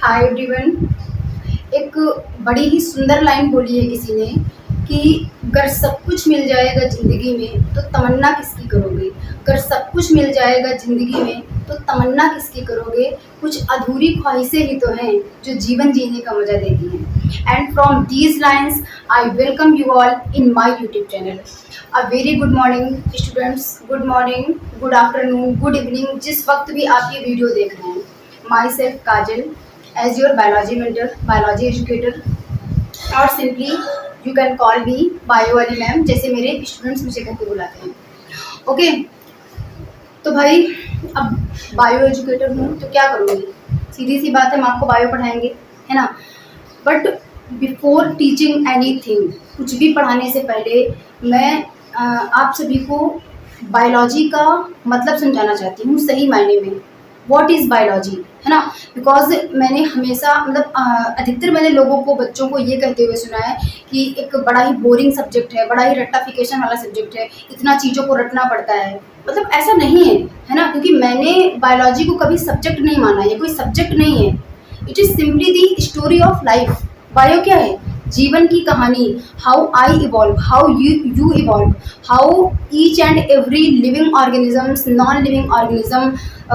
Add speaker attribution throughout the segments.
Speaker 1: Hi everyone. एक बड़ी ही सुंदर लाइन बोली है किसी ने कि अगर सब कुछ मिल जाएगा ज़िंदगी में तो तमन्ना किसकी करोगे। अगर सब कुछ मिल जाएगा ज़िंदगी में तो तमन्ना किसकी करोगे। कुछ अधूरी ख्वाहिशें ही तो हैं जो जीवन जीने का मज़ा देती हैं। And from these lines I welcome you all in my YouTube channel. A very good morning students, good morning, good afternoon, good evening, जिस वक्त भी आप ये वीडियो देख रहे हैं। My self Kajal, as your biology mentor, biology educator, और simply you can call me bio वाली मैम, जैसे मेरे स्टूडेंट्स मुझे कहकर बुलाते हैं। ओके, तो भाई अब बायो एजुकेटर हूँ तो क्या करूँगी, सीधी सी बात है, हम आपको बायो पढ़ाएंगे, है ना। बट बिफोर टीचिंग एनीथिंग, कुछ भी पढ़ाने से पहले मैं आप सभी को बायोलॉजी का मतलब समझाना चाहती हूँ सही मायने में। व्हाट इज़ बायोलॉजी, है ना। बिकॉज मैंने हमेशा अधिकतर मैंने लोगों को, बच्चों को ये कहते हुए सुना है कि एक बड़ा ही बोरिंग सब्जेक्ट है, बड़ा ही रट्टाफिकेशन वाला सब्जेक्ट है, इतना चीज़ों को रटना पड़ता है। मतलब ऐसा नहीं है ना, क्योंकि मैंने बायोलॉजी को कभी सब्जेक्ट नहीं माना, ये कोई सब्जेक्ट नहीं है। It is simply the story of life. Bio क्या है? जीवन की कहानी। How I evolve, how you evolve, how each and every living organisms, non living organism,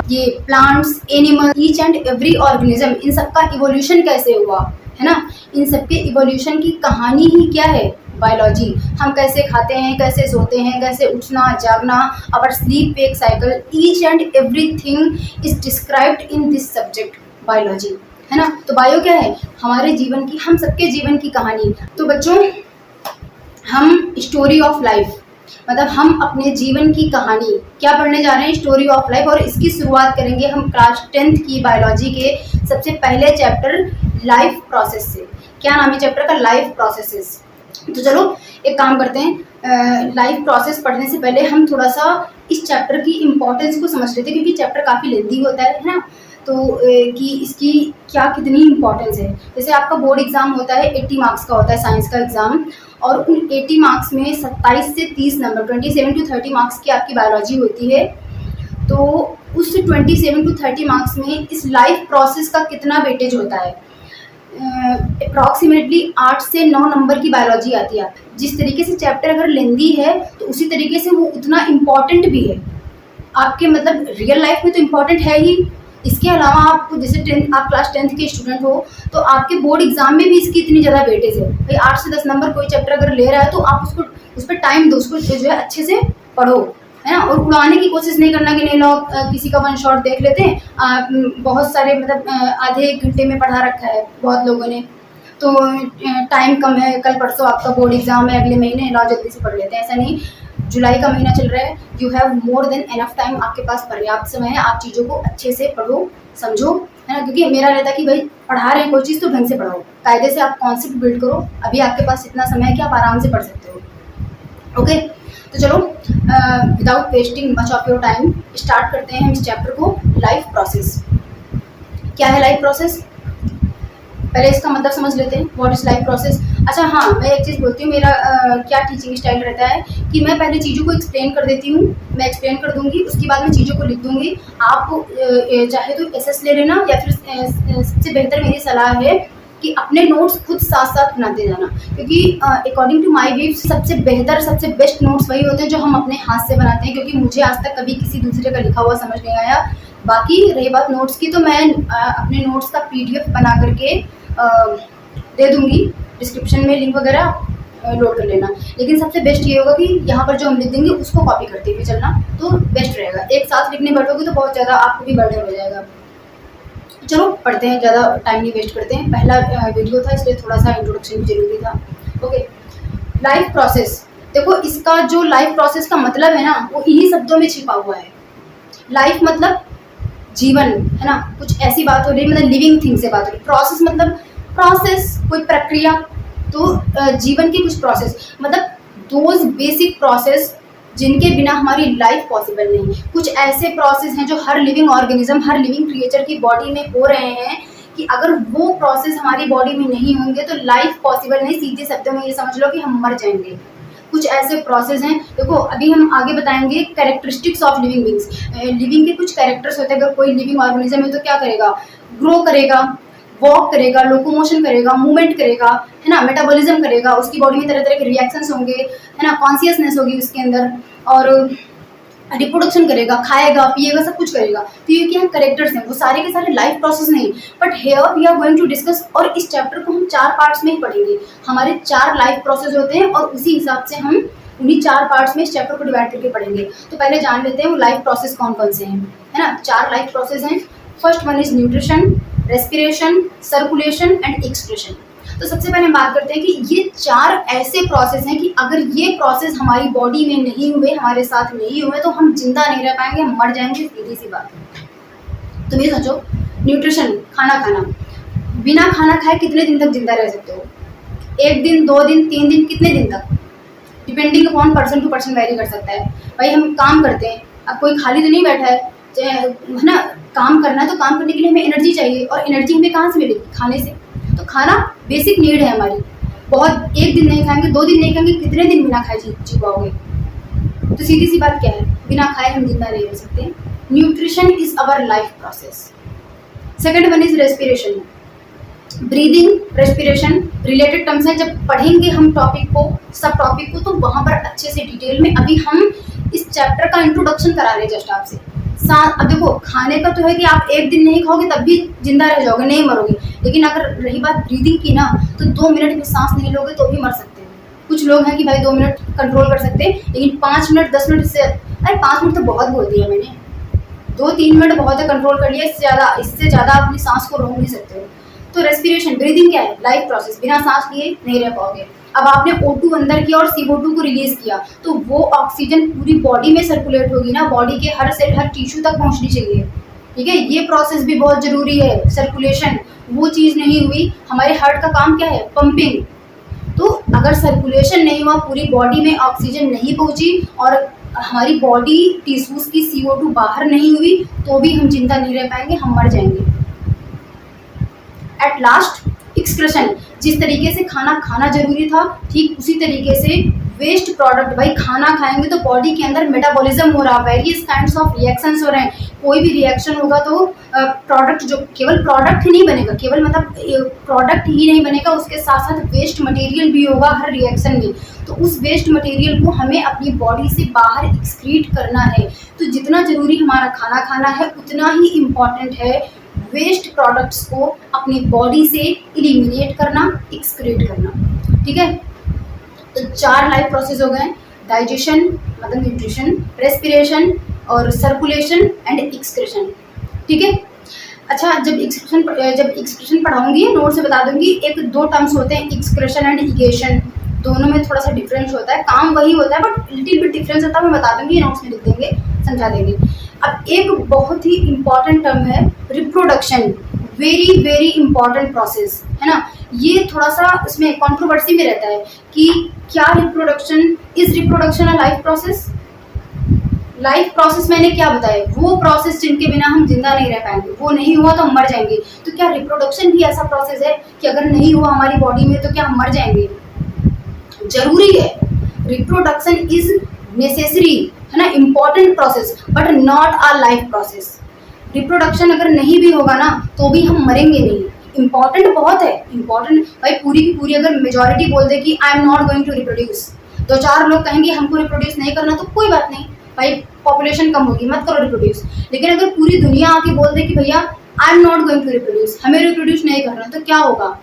Speaker 1: ये plants, animal, each and every organism, इन सब का इवोल्यूशन कैसे हुआ, है ना। इन सब के इवोल्यूशन की कहानी ही क्या है? बायोलॉजी। हम कैसे खाते हैं, कैसे सोते हैं, कैसे उठना जागना, our sleep wake cycle, each and everything is described in this subject biology, है ना। तो बायो क्या है? हमारे जीवन की, हम सबके जीवन की कहानी। तो बच्चों, हम स्टोरी ऑफ लाइफ, मतलब हम अपने जीवन की कहानी क्या पढ़ने जा रहे हैं? Story of life. और इसकी शुरुआत करेंगे हम क्लास 10th की बायोलॉजी के सबसे पहले चैप्टर लाइफ प्रोसेस से। क्या नाम है चैप्टर का? Life processes. तो चलो एक काम करते हैं, लाइफ प्रोसेस पढ़ने से पहले हम थोड़ा सा इस चैप्टर की इम्पोर्टेंस को समझ लेते हैं, क्योंकि चैप्टर काफ़ी लेंथी होता है ना। तो कि इसकी क्या कितनी इम्पोर्टेंस है। जैसे आपका बोर्ड एग्ज़ाम होता है, 80 मार्क्स का होता है साइंस का एग्ज़ाम, और उन 80 मार्क्स में 27 से 30 नंबर, 27 to 30 मार्क्स की आपकी बायोलॉजी होती है। तो उस 27 to 30 मार्क्स में इस लाइफ प्रोसेस का कितना वेटेज होता है? अप्रॉक्सीमेटली 8 से 9 नंबर की बायोलॉजी आती है। जिस तरीके से चैप्टर अगर लेंदी है तो उसी तरीके से वो उतना इम्पॉर्टेंट भी है आपके, मतलब रियल लाइफ में तो इम्पॉर्टेंट है ही। इसके अलावा आप जैसे आप क्लास 10th के स्टूडेंट हो तो आपके बोर्ड एग्जाम में भी इसकी इतनी ज़्यादा वेटेज है। भाई 8 से 10 नंबर कोई चैप्टर अगर ले रहा है तो आप उसको, उस पर टाइम दो, उसको जो है अच्छे से पढ़ो, है ना। और उड़ाने की कोशिश नहीं करना कि नहीं लोग किसी का वन शॉट देख लेते हैं। बहुत सारे मतलब आधे एक घंटे में पढ़ा रखा है बहुत लोगों ने, तो टाइम कम है, कल परसों आपका बोर्ड एग्जाम है, अगले महीने लाओ जल्दी से पढ़ लेते हैं। ऐसा नहीं, जुलाई का महीना चल रहा है, you have more than enough time, आपके पास पर्याप्त समय है, आप चीज़ों को अच्छे से पढ़ो, समझो, है ना। क्योंकि मेरा रहता है कि भाई पढ़ा रहे हैं कोई चीज़ तो ढंग से पढ़ाओ, कायदे से आप कॉन्सेप्ट बिल्ड करो। अभी आपके पास इतना समय है कि आप आराम से पढ़ सकते हो। ओके, तो चलो without wasting much of your time start करते हैं हम इस चैप्टर को। लाइफ प्रोसेस क्या है? लाइफ प्रोसेस पहले इसका मतलब समझ लेते हैं, व्हाट इज लाइफ प्रोसेस। अच्छा हाँ, मैं एक चीज़ बोलती हूँ, मेरा क्या टीचिंग स्टाइल रहता है कि मैं पहले चीज़ों को एक्सप्लेन कर देती हूँ, मैं एक्सप्लेन कर दूंगी, उसके बाद मैं चीज़ों को लिख दूंगी। आप चाहे तो एसएस ले लेना, या फिर सबसे बेहतर मेरी सलाह है कि अपने नोट्स खुद साथ साथ बनाते जाना, क्योंकि अकॉर्डिंग टू माई व्यू सबसे बेहतर, सबसे बेस्ट नोट्स वही होते हैं जो हम अपने हाथ से बनाते हैं। क्योंकि मुझे आज तक कभी किसी दूसरे का लिखा हुआ समझ नहीं आया। बाकी रही बात नोट्स की, तो मैं अपने नोट्स का PDF बना करके दे दूंगी, डिस्क्रिप्शन में लिंक वगैरह लोड कर लेना। लेकिन सबसे बेस्ट ये होगा कि यहाँ पर जो हम लिख देंगे उसको कॉपी करते हुए चलना, तो बेस्ट रहेगा। एक साथ लिखने बैठोगे तो बहुत ज़्यादा आपको भी बर्डन हो जाएगा। चलो पढ़ते हैं, ज़्यादा टाइम नहीं वेस्ट करते हैं। पहला वीडियो था इसलिए थोड़ा सा इंट्रोडक्शन भी जरूरी था। Okay, life process. देखो, इसका जो लाइफ प्रोसेस का मतलब है ना, वो इन्हीं शब्दों में छिपा हुआ है। लाइफ मतलब जीवन, है ना। कुछ ऐसी बात हो रही, मतलब लिविंग थिंग से बात हो रही। प्रोसेस मतलब प्रोसेस, कोई प्रक्रिया। तो जीवन की कुछ प्रोसेस मतलब दोज बेसिक प्रोसेस जिनके बिना हमारी लाइफ पॉसिबल नहीं। कुछ ऐसे प्रोसेस हैं जो हर लिविंग ऑर्गेनिज्म, हर लिविंग क्रिएचर की बॉडी में हो रहे हैं कि अगर वो प्रोसेस हमारी बॉडी में नहीं होंगे तो लाइफ पॉसिबल नहीं। सीधे शब्दों में ये समझ लो कि हम मर जाएंगे। कुछ ऐसे प्रोसेस हैं, देखो अभी हम आगे बताएंगे characteristics of living beings. Living के कुछ कैरेक्टर्स होते हैं। अगर कोई लिविंग ऑर्गेनिज्म है तो क्या करेगा? ग्रो करेगा, वॉक करेगा, लोकोमोशन करेगा, मूवमेंट करेगा, है ना, मेटाबॉलिज्म करेगा, उसकी बॉडी में तरह तरह के रिएक्शंस होंगे, है ना, कॉन्शियसनेस होगी उसके अंदर, और रिप्रोडक्शन करेगा, खाएगा पिएगा, सब कुछ करेगा। तो ये क्या करेक्टर्स हैं, वो सारे के सारे लाइफ प्रोसेस नहीं, but here we are going to discuss, और इस चैप्टर को हम 4 पार्ट्स में ही पढ़ेंगे। हमारे 4 लाइफ प्रोसेस होते हैं और उसी हिसाब से हम उन्हीं 4 पार्ट्स में इस चैप्टर को डिवाइड करके पढ़ेंगे। तो पहले जान लेते हैं वो लाइफ प्रोसेस कौन कौन से हैं, है ना। 4 लाइफ प्रोसेस हैं। First one is nutrition, respiration, circulation and excretion. तो सबसे पहले हम बात करते हैं कि ये 4 ऐसे प्रोसेस हैं कि अगर ये प्रोसेस हमारी बॉडी में नहीं हुए, हमारे साथ नहीं हुए, तो हम जिंदा नहीं रह पाएंगे, हम मर जाएंगे, सीधी सी बात है। तुम ये सोचो, न्यूट्रिशन, खाना खाना, बिना खाना खाए कितने दिन तक जिंदा रह सकते हो? 1 दिन, 2 दिन, 3 दिन, कितने दिन तक? Depending upon person to person vary कर सकता है। भाई हम काम करते हैं, अब कोई खाली तो नहीं बैठा है ना, काम करना है तो काम करने के लिए हमें एनर्जी चाहिए, और एनर्जी हमें कहाँ से मिलेगी? खाने से। तो खाना बेसिक नीड है हमारी। बहुत 1 दिन नहीं खाएंगे, 2 दिन नहीं खाएंगे, कितने दिन बिना खाए जी पाओगे? तो सीधी सी बात क्या है, बिना खाए हम जिंदा नहीं रह सकते। Nutrition is our life process. Second one is respiration, breathing, respiration related terms हैं। जब पढ़ेंगे हम टॉपिक को, सब टॉपिक को, तो वहाँ पर अच्छे से डिटेल में, अभी हम इस चैप्टर का इंट्रोडक्शन करा रहे हैं जस्ट आपसे। अब देखो, खाने का तो है कि आप 1 दिन नहीं खाओगे तब भी जिंदा रह जाओगे, नहीं मरोगे, लेकिन अगर रही बात ब्रीदिंग की ना, तो 2 मिनट भी सांस नहीं लोगे तो भी मर सकते हो। कुछ लोग हैं कि भाई 2 मिनट कंट्रोल कर सकते हैं, लेकिन 5 मिनट 10 मिनट से, अरे 5 मिनट तो बहुत बोल दिया मैंने, 2-3 मिनट बहुत है, कंट्रोल कर लिया, इससे ज़्यादा अपनी सांस को रोक नहीं सकते हो। तो रेस्पिरेशन, ब्रीदिंग क्या है? Life process. बिना सांस लिए नहीं रह पाओगे। अब आपने O2 अंदर किया और CO2 को रिलीज किया, तो वो ऑक्सीजन पूरी बॉडी में सर्कुलेट होगी ना, बॉडी के हर सेल, हर टिश्यू तक पहुंचनी चाहिए, ठीक है। ये प्रोसेस भी बहुत जरूरी है, सर्कुलेशन। वो चीज़ नहीं हुई, हमारे हार्ट का काम क्या है? पंपिंग। तो अगर सर्कुलेशन नहीं हुआ, पूरी बॉडी में ऑक्सीजन नहीं पहुंची, और हमारी बॉडी टिश्यूज की CO2 बाहर नहीं हुई, तो भी हम जिंदा नहीं रह पाएंगे, हम मर जाएंगे। At last, excretion. जिस तरीके से खाना खाना जरूरी था, ठीक उसी तरीके से वेस्ट प्रोडक्ट, भाई खाना खाएंगे तो बॉडी के अंदर मेटाबॉलिज्म हो रहा, वेरियस काइंड्स ऑफ रिएक्शंस हो रहे हैं। कोई भी रिएक्शन होगा तो प्रोडक्ट, जो केवल प्रोडक्ट ही नहीं बनेगा, केवल मतलब प्रोडक्ट ही नहीं बनेगा, उसके साथ साथ वेस्ट मटेरियल भी होगा हर रिएक्शन में। तो उस वेस्ट मटेरियल को हमें अपनी बॉडी से बाहर एक्सक्रीट करना है। तो जितना जरूरी हमारा खाना खाना है, उतना ही इम्पॉर्टेंट है वेस्ट प्रोडक्ट्स को अपनी बॉडी से इलिमिनेट करना, एक्सक्रीट करना, ठीक है। तो 4 लाइफ प्रोसेस हो गए, डाइजेशन मतलब न्यूट्रिशन, रेस्पिरेशन और सर्कुलेशन एंड एक्सक्रीशन, ठीक है। अच्छा, जब एक्सक्रीशन पढ़ाऊंगी, नोट से बता दूंगी, 1-2 टर्म्स होते हैं, एक्सक्रीशन एंड इगेशन, दोनों में थोड़ा सा डिफरेंस होता है, काम वही होता है बट लिटिल बिट डिफरेंस होता है, मैं बता दूंगी, नोट्स में लिख देंगे, समझा देंगे। अब एक बहुत ही इम्पॉर्टेंट टर्म है reproduction, very very important process, है ना। ये थोड़ा सा इसमें कंट्रोवर्सी में रहता है कि क्या reproduction, is reproduction a life process? Life process मैंने क्या बताया, वो प्रोसेस जिनके बिना हम जिंदा नहीं रह पाएंगे, वो नहीं हुआ तो हम मर जाएंगे। तो क्या रिप्रोडक्शन भी ऐसा प्रोसेस है कि अगर नहीं हुआ हमारी बॉडी में तो क्या हम मर जाएंगे? जरूरी है, रिप्रोडक्शन इज नेसेसरी, है ना, important process, but not a life process. Reproduction अगर नहीं भी होगा ना, तो भी हम मरेंगे नहीं। इम्पॉर्टेंट बहुत है, इम्पॉर्टेंट भाई, पूरी की पूरी अगर मेजॉरिटी बोल दे कि I am not going to reproduce, 2-4 लोग कहेंगे हमको रिप्रोड्यूस नहीं करना, तो कोई बात नहीं भाई, पॉपुलेशन कम होगी, मत करो रिप्रोड्यूस। लेकिन अगर पूरी दुनिया आके बोल दे कि भैया I am not going to reproduce, हमें रिप्रोड्यूस नहीं करना, तो क्या होगा?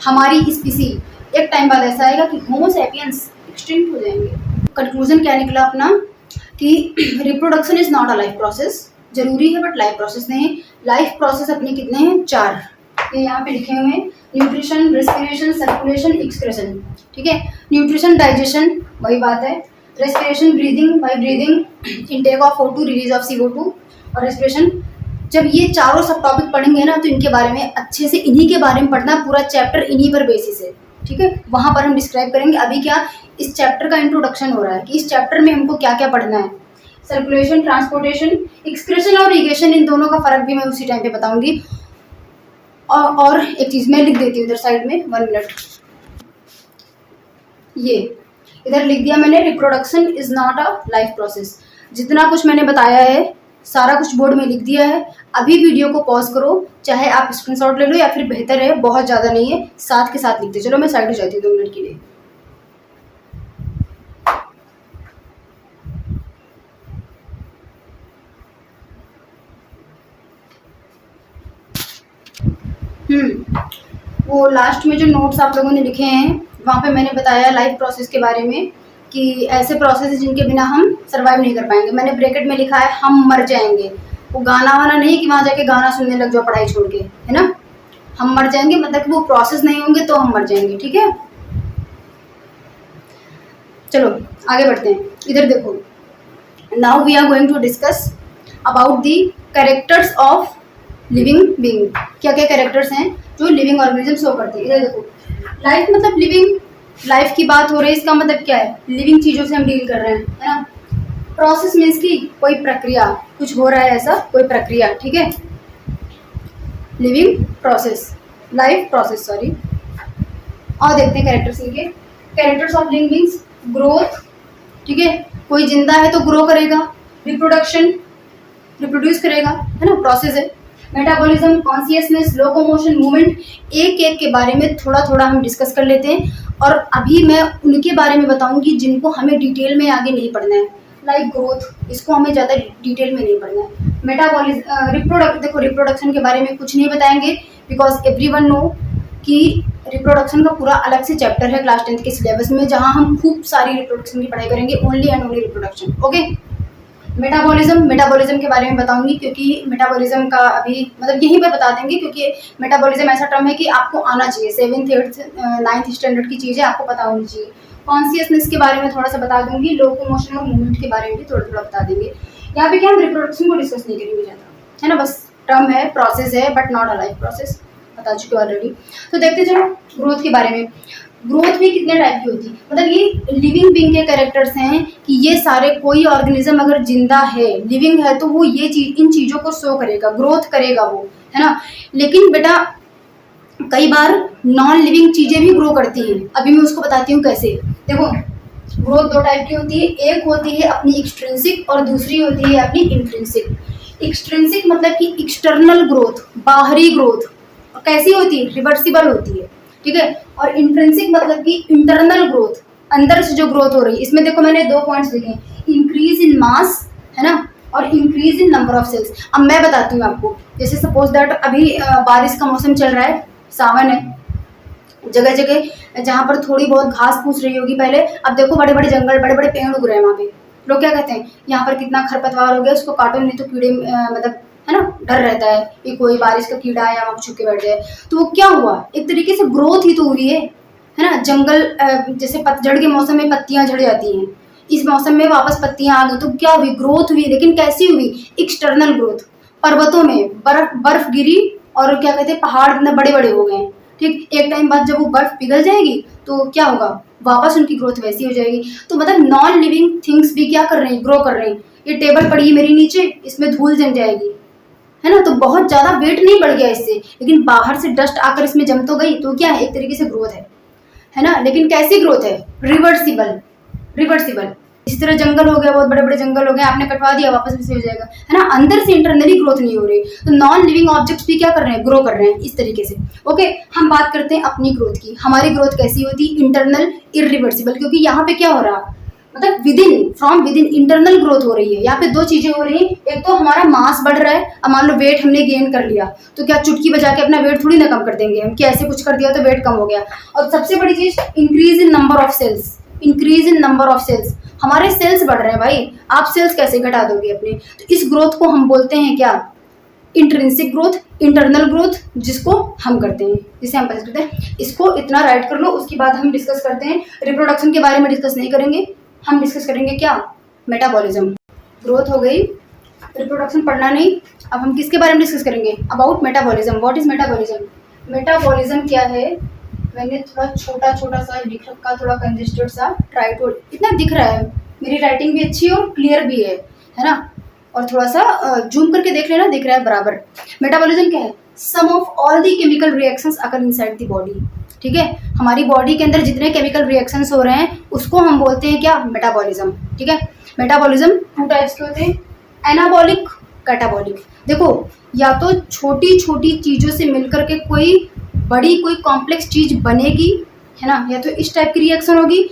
Speaker 1: हमारी स्पीसी एक टाइम बाद ऐसा आएगा कि होमो सैपियंस एक्सटिंक्ट हो जाएंगे। कंक्लूजन क्या निकला अपना कि reproduction is not a life process, जरूरी है बट लाइफ प्रोसेस नहीं। लाइफ प्रोसेस अपने कितने हैं? 4, ये यहाँ पे लिखे हुए हैं, न्यूट्रिशन, रेस्पिरेशन, सर्कुलेशन, एक्सक्रीशन, ठीक है। न्यूट्रिशन, डाइजेशन, वही बात है। Respiration, breathing, by breathing intake of O2, release of CO2, और रेस्पिरेशन। जब ये चारों सब टॉपिक पढ़ेंगे ना, तो इनके बारे में अच्छे से, इन्हीं के बारे में पढ़ना, पूरा चैप्टर इन्हीं पर बेसिस है, ठीक है। वहाँ पर हम डिस्क्राइब करेंगे। अभी क्या, इस चैप्टर का इंट्रोडक्शन हो रहा है कि इस चैप्टर में हमको क्या क्या पढ़ना है। सर्कुलेशन, ट्रांसपोर्टेशन, एक्सक्रीशन और इरिगेशन, इन दोनों का फर्क भी मैं उसी टाइम पे बताऊंगी। और एक चीज़ मैं लिख देती हूँ इधर साइड में, 1 मिनट, ये इधर लिख दिया मैंने, reproduction is not a life process. जितना कुछ मैंने बताया है सारा कुछ बोर्ड में लिख दिया है। अभी वीडियो को पॉज करो, चाहे आप स्क्रीनशॉट ले लो या फिर बेहतर है, बहुत ज़्यादा नहीं है, साथ के साथ लिखते चलो। मैं साइड हो जाती हूँ 2 मिनट के लिए। वो लास्ट में जो नोट्स आप लोगों ने लिखे हैं वहाँ पे मैंने बताया लाइफ प्रोसेस के बारे में कि ऐसे प्रोसेस है जिनके बिना हम सर्वाइव नहीं कर पाएंगे। मैंने ब्रैकेट में लिखा है हम मर जाएंगे। वो गाना वाना नहीं कि वहाँ जाके गाना सुनने लग जाओ पढ़ाई छोड़ के, है ना। हम मर जाएंगे मतलब कि वो प्रोसेस नहीं होंगे तो हम मर जाएंगे, ठीक है। चलो आगे बढ़ते हैं। इधर देखो, now we are going to discuss about the characters of living being. क्या क्या कैरेक्टर्स हैं जो लिविंग ऑर्गेनिज्म शो करते हैं। इधर देखो, लाइफ मतलब लिविंग, लाइफ की बात हो रही है, इसका मतलब क्या है, लिविंग चीज़ों से हम डील कर रहे हैं, है ना। प्रोसेस मीन्स की कोई प्रक्रिया, कुछ हो रहा है ऐसा, कोई प्रक्रिया, ठीक है। Living process, life process, sorry. और देखते हैं कैरेक्टर्स इनके। Characters of living beings, growth, ठीक है, कोई जिंदा है तो ग्रो करेगा। रिप्रोडक्शन, रिप्रोड्यूस करेगा, है ना, प्रोसेस है। मेटाबॉलिज्म, कॉन्शियसनेस, लोकोमोशन, मूवमेंट, एक एक के बारे में थोड़ा थोड़ा हम डिस्कस कर लेते हैं। और अभी मैं उनके बारे में बताऊंगी जिनको हमें डिटेल में आगे नहीं पढ़ना है। लाइक ग्रोथ, इसको हमें ज़्यादा डिटेल में नहीं पढ़ना है। मेटाबॉलिज्म, देखो रिप्रोडक्शन के बारे में कुछ नहीं बताएंगे बिकॉज एवरीवन नो कि रिप्रोडक्शन का पूरा अलग से चैप्टर है क्लास 10th के सिलेबस में, जहाँ हम खूब सारी रिप्रोडक्शन की पढ़ाई करेंगे, only and only reproduction, okay. Metabolism के बारे में बताऊंगी क्योंकि मेटाबॉलिज्म का अभी मतलब यहीं पर बता देंगे क्योंकि मेटाबॉलिज्म ऐसा टर्म है कि आपको आना चाहिए, 7th 8th 9th स्टैंडर्ड की चीज़ें आपको पता होनी चाहिए। कॉन्शियसनेस के बारे में थोड़ा सा बता दूंगी, लोकोमोशन और मूवमेंट के बारे में भी थोड़ा थोड़ा बता देंगे। यहाँ पे क्या हम रिप्रोडक्शन को डिस्कस नहीं करेंगे ज़्यादा, है ना, बस टर्म है, प्रोसेस है, but not a life process, बता चुके ऑलरेडी। तो देखते चलो ग्रोथ के बारे में। ग्रोथ भी कितने टाइप की होती है, मतलब ये लिविंग बीइंग के कैरेक्टर्स हैं कि ये सारे, कोई ऑर्गेनिज्म अगर जिंदा है, लिविंग है, तो वो ये चीज, इन चीज़ों को शो करेगा, ग्रोथ करेगा वो, है ना। लेकिन बेटा कई बार नॉन लिविंग चीज़ें भी ग्रो करती हैं। अभी मैं उसको बताती हूँ कैसे। देखो ग्रोथ 2 टाइप की होती है, एक होती है अपनी एक्सट्रिंसिक और दूसरी होती है अपनी इंट्रिंसिक। एक्सट्रिंसिक मतलब कि एक्सटर्नल ग्रोथ, बाहरी ग्रोथ, कैसी होती है, रिवर्सिबल होती है, ठीक है। और इंट्रिंसिक मतलब कि इंटरनल ग्रोथ, अंदर से जो ग्रोथ हो रही है। इसमें देखो मैंने 2 पॉइंट्स लिखे हैं, इंक्रीज इन मास, है ना, और increase in number of cells. अब मैं बताती हूँ आपको, जैसे सपोज दैट अभी बारिश का मौसम चल रहा है, सावन है, जगह जगह जहाँ पर थोड़ी बहुत घास फूस रही होगी पहले, अब देखो बड़े बड़े जंगल, बड़े बड़े पेड़ उग रहे हैं वहाँ पे। लोग क्या कहते हैं, यहाँ पर कितना खरपतवार हो गया, उसको काटो नहीं तो कीड़े मतलब, है ना, डर रहता है कि कोई बारिश का कीड़ा आया वहाँ छुप के बैठ जाए। तो वो क्या हुआ, एक तरीके से ग्रोथ ही तो हुई है ना। जंगल जैसे पतझड़ के मौसम में पत्तियां झड़ जाती हैं, इस मौसम में वापस पत्तियां आ गई, तो क्या हुई, ग्रोथ हुई। लेकिन कैसी हुई, एक्सटर्नल ग्रोथ। पर्वतों में बर्फ गिरी और क्या कहते हैं, पहाड़ इतने बड़े बड़े हो गए, ठीक। एक टाइम बाद जब वो बर्फ पिघल जाएगी तो क्या होगा, वापस उनकी ग्रोथ वैसी हो जाएगी। तो मतलब नॉन लिविंग थिंग्स भी क्या कर रहे हैं, ग्रो कर रहे हैं। ये टेबल पड़ी है मेरी नीचे, इसमें धूल जम जाएगी, है ना, तो बहुत ज्यादा वेट नहीं बढ़ गया इससे, लेकिन बाहर से डस्ट आकर इसमें जम तो गई, तो क्या है, एक तरीके से ग्रोथ है ना। लेकिन कैसी ग्रोथ है, रिवर्सिबल, रिवर्सिबल। इसी तरह जंगल हो गया, बहुत बड़े बड़े जंगल हो गए, आपने कटवा दिया वापस वैसे हो जाएगा, है ना। अंदर से इंटरनली ग्रोथ नहीं हो रही। तो नॉन लिविंग ऑब्जेक्ट्स भी क्या कर रहे हैं, ग्रो कर रहे हैं इस तरीके से, ओके। हम बात करते हैं अपनी ग्रोथ की। हमारी ग्रोथ कैसी होती है, इंटरनल, इरिवर्सिबल, क्योंकि यहाँ पे क्या हो रहा, मतलब within, from within internal growth हो रही है। यहाँ पे 2 चीजें हो रही हैं, एक तो हमारा मास बढ़ रहा है। अब मान लो वेट हमने गेन कर लिया, तो क्या चुटकी बजा के अपना वेट थोड़ी ना कम कर देंगे हम, कि ऐसे कुछ कर दिया तो वेट कम हो गया। और सबसे बड़ी चीज, increase in number of cells, increase in number of cells, हमारे सेल्स बढ़ रहे हैं भाई, आप सेल्स कैसे घटा दोगे अपने। तो इस ग्रोथ को हम बोलते हैं क्या, इंट्रिंसिक ग्रोथ, इंटरनल ग्रोथ, जिसको हम करते हैं, जिसे हम करते हैं। इसको इतना राइट कर लो, उसके बाद हम डिस्कस करते हैं। रिप्रोडक्शन के बारे में डिस्कस नहीं करेंगे, हम डिस्कस करेंगे क्या, मेटाबॉलिज्म। ग्रोथ हो गई, रिप्रोडक्शन पढ़ना नहीं। अब हम किसके बारे में डिस्कस करेंगे, about metabolism. What is metabolism, metabolism क्या है। मैंने थोड़ा छोटा छोटा सा लिख रखा, थोड़ा कंजेस्टेड सा, ट्राई टू, इतना दिख रहा है, मेरी राइटिंग भी अच्छी और क्लियर भी है ना। और थोड़ा सा जूम करके देख लेना, दिख रहा है बराबर। मेटाबॉलिज्म क्या है, sum of all the chemical reactions occur inside the body, ठीक है। हमारी बॉडी के अंदर जितने केमिकल रिएक्शंस हो रहे हैं उसको हम बोलते हैं क्या, मेटाबॉलिज्म, ठीक है। मेटाबॉलिज्म 2 टाइप्स के होते हैं, एनाबॉलिक कैटाबॉलिक। देखो, या तो छोटी छोटी चीज़ों से मिलकर के कोई बड़ी कोई कॉम्प्लेक्स चीज़ बनेगी, है ना, या तो इस टाइप की रिएक्शन होगी,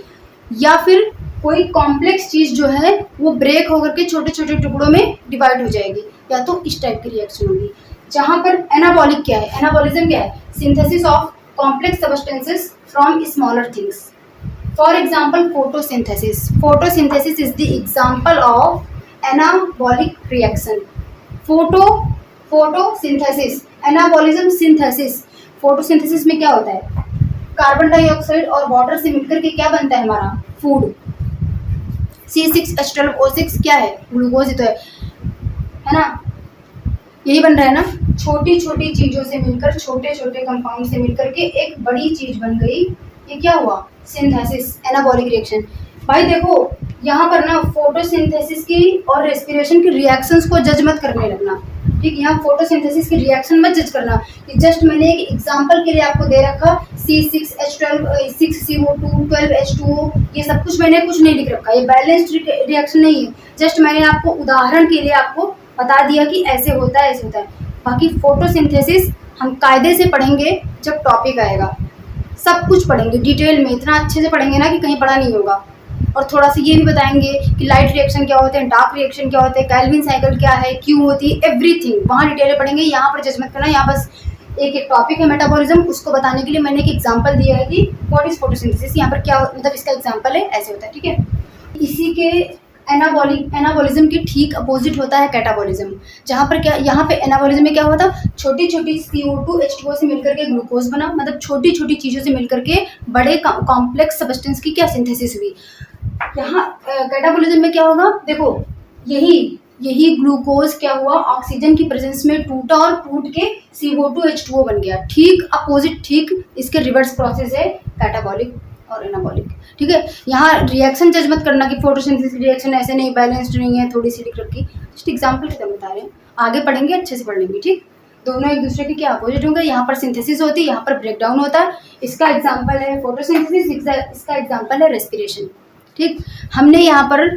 Speaker 1: या फिर कोई कॉम्प्लेक्स चीज़ जो है वो ब्रेक होकर के छोटे छोटे टुकड़ों में डिवाइड हो जाएगी, या तो इस टाइप की रिएक्शन होगी। जहाँ पर एनाबॉलिक क्या है, एनाबॉलिज्म क्या है, synthesis of complex substances from smaller things. For example photosynthesis, photosynthesis is the example of anabolic reaction. Photosynthesis, anabolism synthesis. Photosynthesis में क्या होता है, कार्बन डाइऑक्साइड और वाटर से मिलकर के क्या बनता है हमारा फूड, C6H12O6 क्या है, ग्लूकोज ही तो है ना, यही बन रहा है ना। छोटी छोटी चीज़ों से मिलकर, छोटे छोटे कंपाउंड से मिलकर के एक बड़ी चीज़ बन गई, ये क्या हुआ, सिंथेसिस, एनाबॉलिक रिएक्शन। भाई देखो, यहाँ पर ना फोटोसिंथेसिस की और रेस्पिरेशन की रिएक्शंस को जज मत करने लगना, ठीक। यहाँ फोटोसिंथेसिस की रिएक्शन मत जज करना, कि जस्ट मैंने एक एग्जांपल के लिए आपको दे रखा C6H12 6CO2 12H2O, ये सब कुछ मैंने कुछ नहीं लिख रखा, ये बैलेंस्ड रिएक्शन नहीं है, जस्ट मैंने आपको उदाहरण के लिए आपको बता दिया कि ऐसे होता है, ऐसे होता है। बाकी फोटोसिंथेसिस हम कायदे से पढ़ेंगे जब टॉपिक आएगा, सब कुछ पढ़ेंगे डिटेल में, इतना अच्छे से पढ़ेंगे ना कि कहीं पढ़ा नहीं होगा। और थोड़ा सा ये भी बताएंगे कि लाइट रिएक्शन क्या होते हैं, डार्क रिएक्शन क्या होते हैं, कैल्विन साइकिल क्या है, क्यों होती है, एवरीथिंग वहाँ डिटेल में पढ़ेंगे। यहाँ पर जज मत करना, यहाँ बस एक एक टॉपिक है मेटाबॉलिज्म, उसको बताने के लिए मैंने एक एग्जांपल दिया है कि व्हाट इज फोटोसिंथेसिस, यहाँ पर क्या मतलब इसका एग्जांपल है, ऐसे होता है, ठीक है। इसी के एनाबॉलिज्म के ठीक अपोजिट होता है कैटाबॉलिज्म, जहाँ पर क्या, यहाँ पे एनाबॉलिज्म में क्या हुआ था, छोटी छोटी CO2 H2O से मिलकर के ग्लूकोज बना, मतलब छोटी छोटी चीज़ों से मिलकर के बड़े कॉम्प्लेक्स सब्सटेंस की क्या सिंथेसिस हुई। यहाँ कैटाबॉलिज्म में क्या होगा, देखो यही ग्लूकोज क्या हुआ, ऑक्सीजन की प्रेजेंस में टूटा और टूट के CO2 H2O बन गया। ठीक अपोजिट, ठीक इसके रिवर्स प्रोसेस है कैटाबॉलिक और एनाबॉलिक, ठीक है। यहाँ रिएक्शन जज मत करना कि फोटोसिंथेसिस रिएक्शन ऐसे नहीं, बैलेंस्ड नहीं है, थोड़ी सी लिख रखी, जस्ट एग्जाम्पल की तरह बता रहे हैं, आगे पढ़ेंगे अच्छे से पढ़ लेंगे, ठीक। दोनों एक दूसरे के क्या अपोजिट होंगे, यहाँ पर सिंथेसिस होती है, यहाँ पर ब्रेकडाउन होता है। इसका एग्जाम्पल है फोटोसिंथेसिस, इसका एग्जाम्पल है रेस्पिरेशन, ठीक। हमने यहाँ पर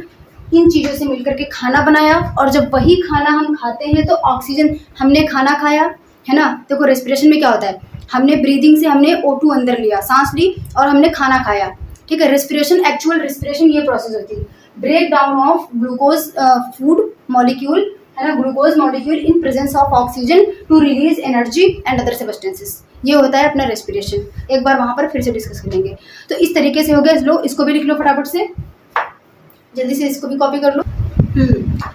Speaker 1: इन चीज़ों से मिलकर के खाना बनाया, और जब वही खाना हम खाते हैं तो ऑक्सीजन, हमने खाना खाया, है ना। देखो रेस्पिरेशन में क्या होता है, हमने ब्रीदिंग से हमने O2 अंदर लिया, सांस ली, और हमने खाना खाया, ठीक है। रेस्पिरेशन, एक्चुअल रेस्पिरेशन ये प्रोसेस होती है, break down of glucose food molecule, है ना, glucose molecule in presence of oxygen to release energy and other substances, ये होता है अपना रेस्पिरेशन। एक बार वहाँ पर फिर से डिस्कस करेंगे। तो इस तरीके से हो गया, लो इसको भी लिख लो फटाफट से, जल्दी से इसको भी कॉपी कर लो।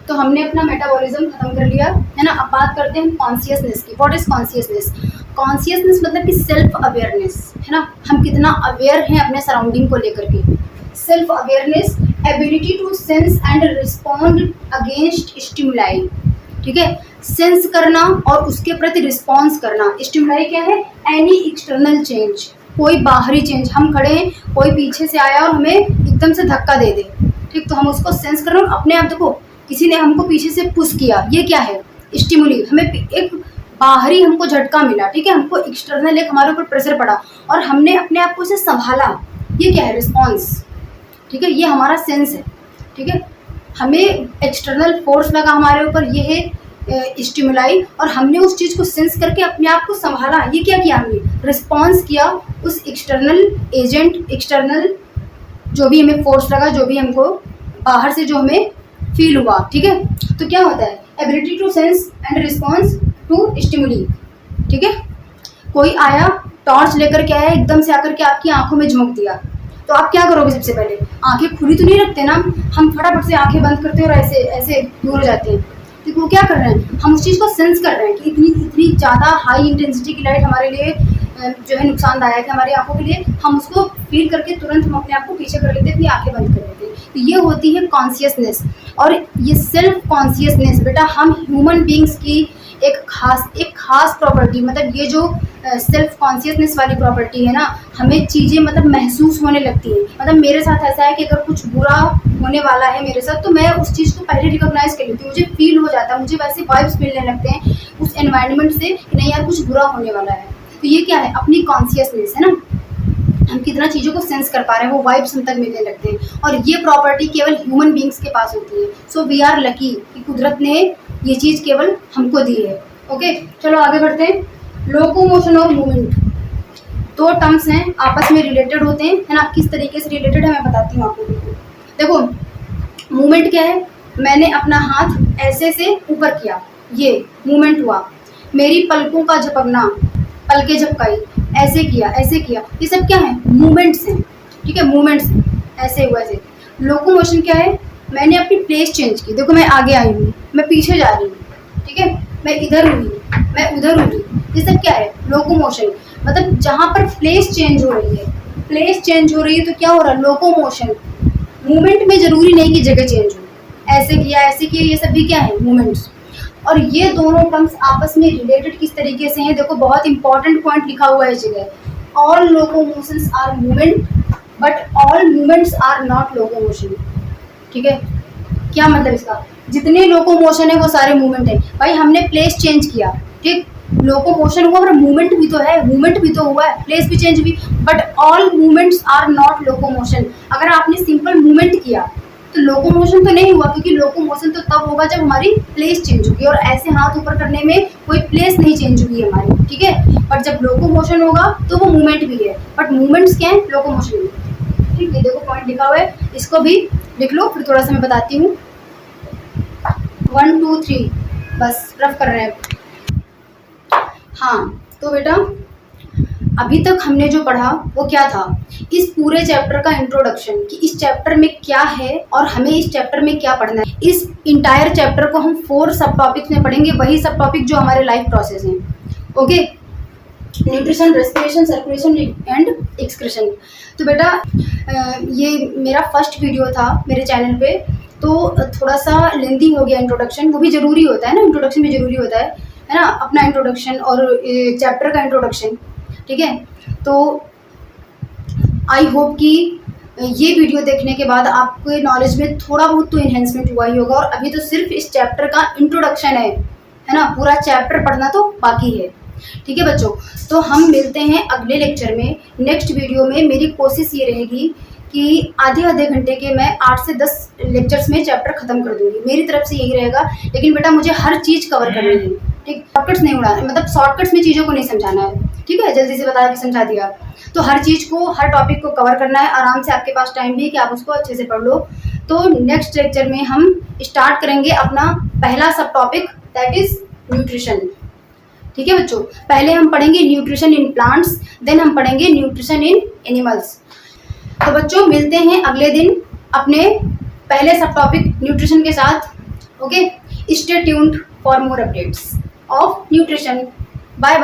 Speaker 1: तो हमने अपना मेटाबॉलिज्म खत्म कर लिया, है ना। अब बात करते हैं कॉन्शियसनेस की। What is consciousness? कॉन्शियसनेस मतलब कि सेल्फ अवेयरनेस, है ना, हम कितना अवेयर हैं अपने सराउंडिंग को लेकर के। Self awareness, ability to sense and respond against stimuli, ठीक है। सेंस करना और उसके प्रति रिस्पॉन्स करना। स्टिमुलाई क्या है? एनी एक्सटर्नल चेंज, कोई बाहरी चेंज, हम खड़े हैं, कोई पीछे से आया और हमें एकदम से धक्का दे दे, ठीक, तो हम उसको सेंस कर रहे हैं अपने आप। देखो किसी ने हमको पीछे से पुश किया, ये क्या है? स्टिमुली, हमें एक बाहरी हमको झटका मिला, ठीक है, हमको एक्सटर्नल एक हमारे ऊपर प्रेशर पड़ा और हमने अपने आप को इसे संभाला, ये क्या है? रिस्पॉन्स, ठीक है, ये हमारा सेंस है, ठीक है। हमें एक्सटर्नल फोर्स लगा हमारे ऊपर, ये है स्टिमुलाई, और हमने उस चीज़ को सेंस करके अपने आप को संभाला, ये क्या किया? हमने रिस्पॉन्स किया उस एक्सटर्नल एजेंट, एक्सटर्नल जो भी हमें फोर्स लगा, जो भी हमको बाहर से जो हमें फील हुआ, ठीक है। तो क्या होता है? Ability to sense and response to stimuli, ठीक है। कोई आया, टॉर्च लेकर के आया, एकदम से आकर के आपकी आंखों में झोंक दिया, तो आप क्या करोगे? सबसे पहले आंखें खुली तो नहीं रखते ना, हम फटाफट से आंखें बंद करते हैं और ऐसे ऐसे दूर हो जाते हैं। तो वो क्या कर रहे हैं? हम उस चीज़ को सेंस कर रहे हैं कि इतनी ज़्यादा हाई इंटेंसिटी की लाइट हमारे लिए जो है नुकसानदायक है हमारी आंखों के लिए। हम उसको फील करके तुरंत हम अपने आप को पीछे कर लेते हैं, अपनी आंखें बंद कर लेते हैं। तो ये होती है कॉन्शियसनेस। और ये सेल्फ कॉन्शियसनेस बेटा हम ह्यूमन बींग्स की एक खास प्रॉपर्टी, मतलब ये जो सेल्फ कॉन्शियसनेस वाली प्रॉपर्टी है ना, हमें चीज़ें मतलब महसूस होने लगती हैं। मतलब मेरे साथ ऐसा है कि अगर कुछ बुरा होने वाला है मेरे साथ, तो मैं उस चीज़ को पहले रिकॉग्नाइज कर लेती हूँ, मुझे फील हो जाता है, मुझे वैसे वाइब्स मिलने लगते हैं उस एनवायरनमेंट से कि नहीं यार कुछ बुरा होने वाला है। तो ये क्या है? अपनी कॉन्शियसनेस है ना, हम कितना चीज़ों को सेंस कर पा रहे हैं, वो वाइब्स हम तक मिलने लगते हैं। और ये प्रॉपर्टी केवल ह्यूमन बींग्स के पास होती है। सो वी आर लकी कि कुदरत ने ये चीज़ केवल हमको दी है। ओके, चलो आगे बढ़ते हैं। लोकोमोशन और मूवमेंट, दो टर्म्स हैं, आपस में रिलेटेड होते हैं, है ना। किस तरीके से रिलेटेड है मैं बताती हूँ आपको। देखो मूवमेंट क्या है, मैंने अपना हाथ ऐसे से ऊपर किया, ये मूवमेंट हुआ। मेरी पलकों का झपकना, पलकें झपकाई, ऐसे किया, ऐसे किया, ये सब क्या है, मूवमेंट्स हैं। ठीक है, मूवमेंट्स हैं, ऐसे हुआ ऐसे। लोकोमोशन क्या है, मैंने अपनी प्लेस चेंज की। देखो मैं आगे आई हूँ, मैं पीछे जा रही हूँ, ठीक है, मैं इधर हुई, मैं उधर हुई, ये सब क्या है, लोकोमोशन। मतलब जहाँ पर प्लेस चेंज हो रही है, प्लेस चेंज हो रही है तो क्या हो रहा है, लोकोमोशन। मूवमेंट में जरूरी नहीं कि जगह चेंज हो, ऐसे किया, ऐसे किया, ये सब भी क्या है, मूवमेंट्स। और ये दोनों टर्म्स आपस में रिलेटेड किस तरीके से हैं, देखो बहुत इंपॉर्टेंट पॉइंट लिखा हुआ है इस जगह। All locomotions are movement but all movements are not locomotion. ठीक है, क्या मतलब इसका, जितने लोकोमोशन है वो सारे मूवमेंट है। भाई हमने प्लेस चेंज किया, ठीक, लोकोमोशन हुआ पर मूवमेंट भी तो है, मूवमेंट भी तो हुआ है, प्लेस भी चेंज हुई, but all movements are not locomotion. अगर आपने सिंपल मूवमेंट किया तो लोकोमोशन तो नहीं हुआ, क्योंकि लोकोमोशन तो तब होगा जब हमारी प्लेस चेंज होगी, और ऐसे हाथ ऊपर करने में कोई प्लेस नहीं चेंज हुई हमारी। ठीक है, बट जब लोकोमोशन होगा तो वो मूवमेंट भी है, बट मूवमेंट्स क्या है, लोकोमोशन भी है। ठीक है, देखो पॉइंट लिखा हुआ है, इसको भी लिख लो, फिर थोड़ा सा मैं बताती हूँ। 1 2 3 बस रफ कर रहे हैं। हाँ तो बेटा अभी तक हमने जो पढ़ा वो क्या था, इस पूरे चैप्टर का इंट्रोडक्शन, कि इस चैप्टर में क्या है और हमें इस चैप्टर में क्या पढ़ना है। इस इंटायर चैप्टर को हम 4 सब टॉपिक्स में पढ़ेंगे, वही सब टॉपिक जो हमारे लाइफ प्रोसेस हैं। Okay, nutrition, respiration, circulation and excretion. तो बेटा ये मेरा फर्स्ट वीडियो था मेरे चैनल पे, तो थोड़ा सा लेंदी हो गया इंट्रोडक्शन, वो भी ज़रूरी होता है ना, इंट्रोडक्शन भी ज़रूरी होता है ना, अपना इंट्रोडक्शन और चैप्टर का इंट्रोडक्शन। ठीक है, तो आई होप कि ये वीडियो देखने के बाद आपके नॉलेज में थोड़ा बहुत तो इन्हेंसमेंट हुआ ही होगा, और अभी तो सिर्फ इस चैप्टर का इंट्रोडक्शन है ना, पूरा चैप्टर पढ़ना तो बाकी है। ठीक है बच्चों, तो हम मिलते हैं अगले लेक्चर में, नेक्स्ट वीडियो में। मेरी कोशिश ये रहेगी कि आधे घंटे के मैं 8 से 10 लेक्चर्स में चैप्टर खत्म कर दूंगी, मेरी तरफ से यही रहेगा। लेकिन बेटा मुझे हर चीज़ कवर करनी है, ठीक, शॉर्टकट्स नहीं उड़ाना, मतलब शॉर्टकट्स में चीज़ों को नहीं समझाना है। ठीक है, जल्दी से बता के समझा दिया, तो हर चीज़ को, हर टॉपिक को कवर करना है आराम से। आपके पास टाइम भी है कि आप उसको अच्छे से पढ़ लो। तो नेक्स्ट लेक्चर में हम स्टार्ट करेंगे अपना पहला सब टॉपिक, दैट इज न्यूट्रिशन। ठीक है बच्चों, पहले हम पढ़ेंगे न्यूट्रिशन इन प्लांट्स, देन हम पढ़ेंगे न्यूट्रिशन इन एनिमल्स। तो बच्चों मिलते हैं अगले दिन अपने पहले सब टॉपिक न्यूट्रिशन के साथ। Okay, stay tuned for more updates of nutrition. Bye bye.